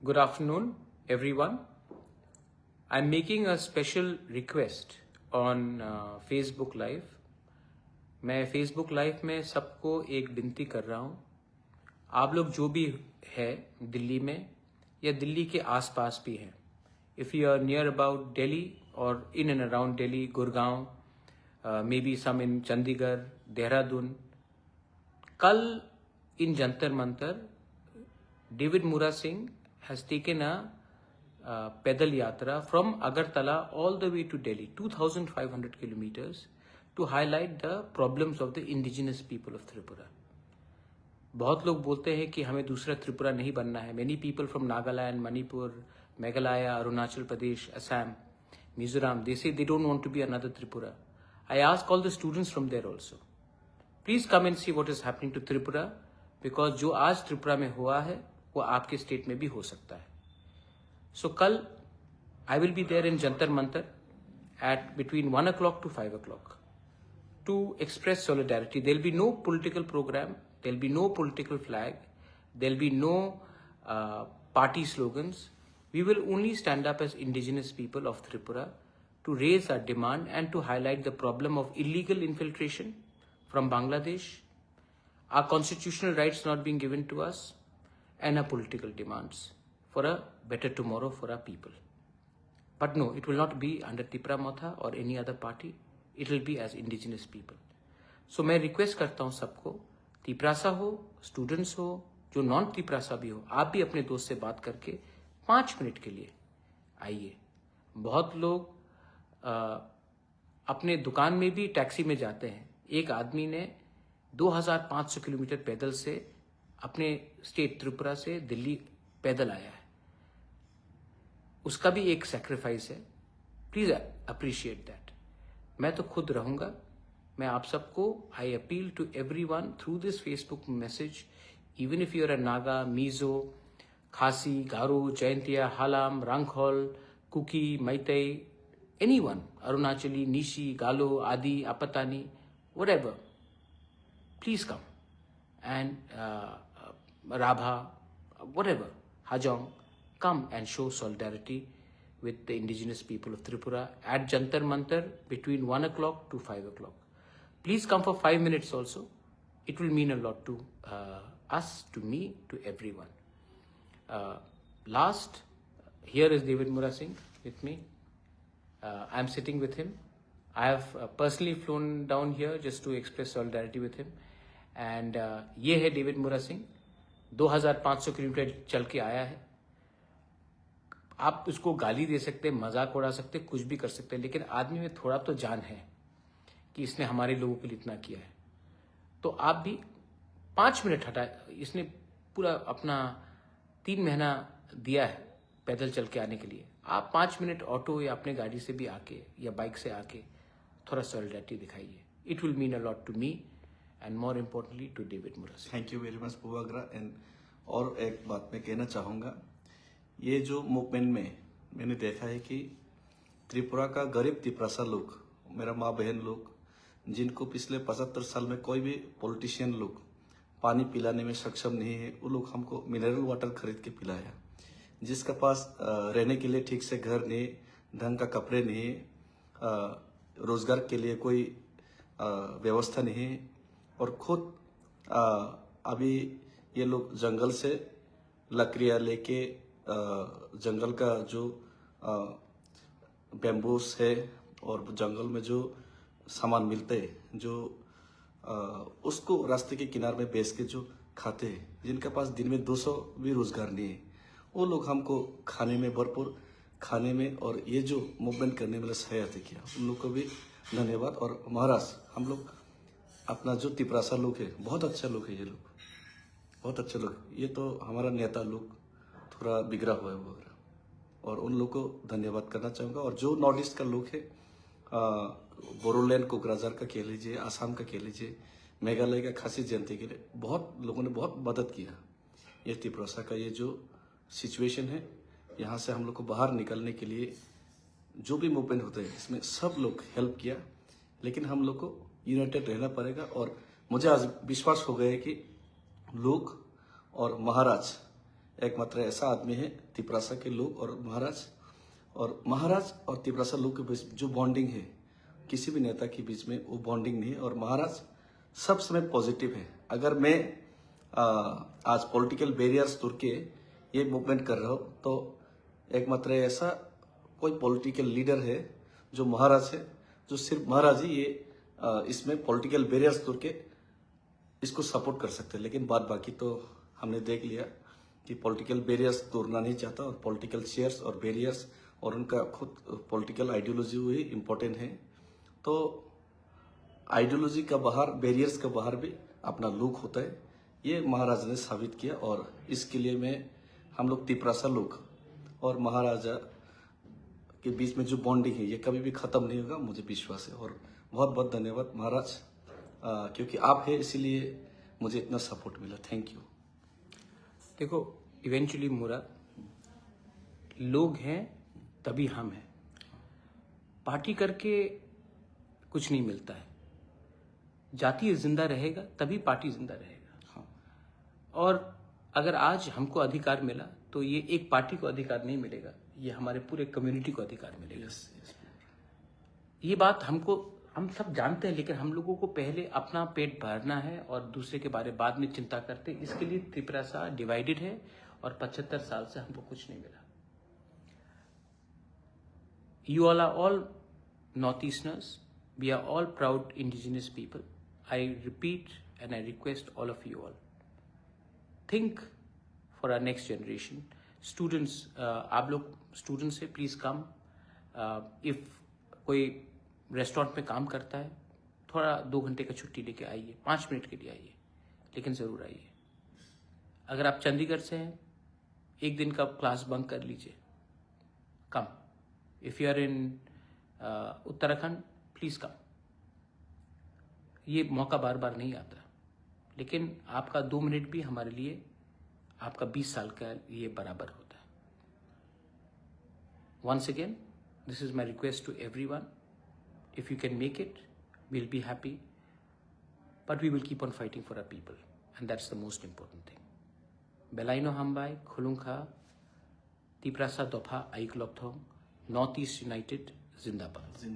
Good afternoon, everyone. I'm making a special request on Facebook Live. मैं Facebook Live में सबको एक विनती कर रहा हूँ. आप लोग जो भी है दिल्ली में या दिल्ली के आसपास भी हैं, if you are near about Delhi or in and around Delhi, Gurgaon, maybe some in Chandigarh, Dehradun, कल in Jantar Mantar, David Mura Singh has taken a pedal yatra from Agartala all the way to Delhi, 2,500 kilometers, to highlight the problems of the indigenous people of Tripura. बहुत लोग बोलते हैं कि हमें दूसरा त्रिपुरा नहीं बनना है. Many people from Nagaland, Manipur, Meghalaya, Arunachal Pradesh, Assam, Mizoram, they say they don't want to be another Tripura. I ask all the students from there also, please come and see what is happening to Tripura, because जो आज त्रिपुरा में हुआ है वो आपके state में भी हो सकता है. So कल I will be there in Jantar Mantar at between 1 o'clock to 5 o'clock to express solidarity. There will be no political program, there will be no political flag, there will be no party slogans. We will only stand up as indigenous people of Tripura to raise our demand and to highlight the problem of illegal infiltration from Bangladesh, our constitutional rights not being given to us, and our political demands for a better tomorrow for our people. But no, it will not be under Tipra Motha or any other party. It will be as indigenous people. So मैं request करता हूँ सबको, तिपरासा हो, students हो, जो non Tiprasa भी हो, आप भी अपने दोस्त से बात करके 5 मिनट के लिए आइए. बहुत लोग अपने दुकान में भी टैक्सी में जाते हैं. एक आदमी ने 2500 किलोमीटर पैदल से अपने स्टेट त्रिपुरा से दिल्ली पैदल आया है. उसका भी एक सैक्रिफाइस है. Please appreciate that. मैं तो खुद रहूंगा. मैं आप सबको I appeal to everyone through this Facebook message, even if you are a Naga, Mizo, Khasi, Garo, Jaintia, Halam, Rangkhol, Kuki, Meitei, anyone, Arunachali, Nyishi, Galo, Adi, Apatani, whatever, please come. And Rabha, whatever, Hajong, come and show solidarity with the indigenous people of Tripura at Jantar Mantar between 1 o'clock to 5 o'clock. Please come for 5 minutes also. It will mean a lot to us, to me, to everyone. Last, here is David Mura Singh with me. I am sitting with him. I have personally flown down here just to express solidarity with him. And ये है David मुरा Singh, 2500 kilometre चल के आया है. आप उसको गाली दे सकते, मजाक उड़ा सकते, कुछ भी कर सकते, लेकिन आदमी में थोड़ा तो जान है कि इसने हमारे लोगों के लिए इतना किया है. तो आप भी 5 मिनट हटा. इसने पूरा अपना 3 महीना दिया है पैदल चल के आने के लिए. आप 5 मिनट ऑटो या अपने गाड़ी से भी आके या बाइक से आके थोड़ा सॉलिडरिटी दिखाइए. It will mean a lot to me and more importantly to David Mura Singh. Thank you very much पुवाग्रा. एंड और एक बात मैं कहना चाहूँगा, ये जो मूवमेंट में मैंने देखा है कि त्रिपुरा का गरीब तिपरासा लोग, मेरा माँ बहन लोग, जिनको पिछले 75 साल में कोई भी पॉलिटिशियन लोग पानी पिलाने में सक्षम नहीं है, वो लोग हमको मिनरल वाटर खरीद के पिलाया. जिसका पास रहने के लिए ठीक से घर नहीं, ढंग का कपड़े नहीं, रोजगार के लिए कोई व्यवस्था नहीं, और खुद अभी ये लोग जंगल से लकड़ियाँ लेके जंगल का जो बैम्बूस है और जंगल में जो सामान मिलते हैं, जो उसको रास्ते के किनारे में बेच के जो खाते हैं, जिनके पास दिन में 200 भी रोजगार नहीं है, वो लोग हमको खाने में भरपूर खाने में और ये जो मूवमेंट करने में सहायता किया, उन लोग को भी धन्यवाद. और महाराज, हम लोग अपना जो तिपरासा लोग है, बहुत अच्छा लोग है, ये लोग बहुत अच्छे लोग. ये तो हमारा नेता लोग थोड़ा बिगड़ा हुआ है वगैरह, और उन लोग को धन्यवाद करना चाहूँगा. और जो नॉर्थ ईस्ट का लोग है, बोरोलैंड, कोकराझार का कह लीजिए, आसाम का कह लीजिए, मेघालय का खासी जयंती के लिए बहुत लोगों ने बहुत मदद किया. ये तिपरासा का ये जो सिचुएशन है, यहाँ से हम लोग को बाहर निकलने के लिए जो भी मूवमेंट होते हैं, इसमें सब लोग हेल्प किया. लेकिन हम लोग को यूनाइटेड रहना पड़ेगा. और मुझे आज विश्वास हो गया है कि लोग और महाराज एकमात्र ऐसा आदमी है तिपरासा के लोग और महाराज और तिपरासा लोग के बीच जो बॉन्डिंग है, किसी भी नेता के बीच में वो बॉन्डिंग नहीं है। और महाराज सब समय पॉजिटिव है। अगर मैं आज पॉलिटिकल बैरियर्स तोड़ के ये मूवमेंट कर रहा हूँ तो एकमात्र ऐसा कोई पॉलिटिकल लीडर है जो महाराज है, जो सिर्फ महाराज ही ये इसमें पॉलिटिकल बैरियर्स तोड़ के इसको सपोर्ट कर सकते हैं। लेकिन बाकी तो हमने देख लिया कि पॉलिटिकल बैरियर्स तोड़ना नहीं चाहता और पॉलिटिकल चेयर्स और बैरियर्स और उनका खुद पॉलिटिकल आइडियोलॉजी हुई इम्पोर्टेंट है। तो आइडियोलॉजी का बाहर, बैरियर्स का बाहर भी अपना लुक होता है, ये महाराजा ने साबित किया। और इसके लिए हम लोग तिपरासा लोग और महाराजा के बीच में जो बॉन्डिंग है ये कभी भी खत्म नहीं होगा, मुझे विश्वास है। और बहुत बहुत धन्यवाद महाराज, क्योंकि आप है इसीलिए मुझे इतना सपोर्ट मिला। Thank you. देखो, इवेंचुअली मुरा लोग हैं तभी हम हैं। पार्टी करके कुछ नहीं मिलता है। जाति जिंदा रहेगा तभी पार्टी जिंदा रहेगा। हाँ। और अगर आज हमको अधिकार मिला तो ये एक पार्टी को अधिकार नहीं मिलेगा, ये हमारे पूरे कम्युनिटी को अधिकार मिलेगा। ये बात हम सब जानते हैं, लेकिन हम लोगों को पहले अपना पेट भरना है और दूसरे के बारे बाद में चिंता करते हैं। इसके लिए त्रिपुरा डिवाइडेड है और 75 साल से हमको कुछ नहीं मिला। You all are all Northeasterners. We are all proud indigenous people. I repeat and I request all of you all. Think for our next generation. Students, आप लोग स्टूडेंट्स से प्लीज कम। इफ कोई रेस्टोरेंट में काम करता है, थोड़ा 2 घंटे का छुट्टी लेके आइए, 5 मिनट के लिए आइए, लेकिन जरूर आइए। अगर आप चंडीगढ़ से हैं, 1 दिन का क्लास बंक कर लीजिए, come. If you are in Uttarakhand, please come. ये मौका बार बार नहीं आता, लेकिन आपका 2 मिनट भी हमारे लिए आपका 20 साल का ये बराबर होता है। Once again, this is my request to everyone. If you can make it, we'll be happy. But we will keep on fighting for our people. And that's the most important thing. Belaino Hambai, Khulungkha, Tiprasa Dopha, Aiklokthong, Northeast United, Zindabad.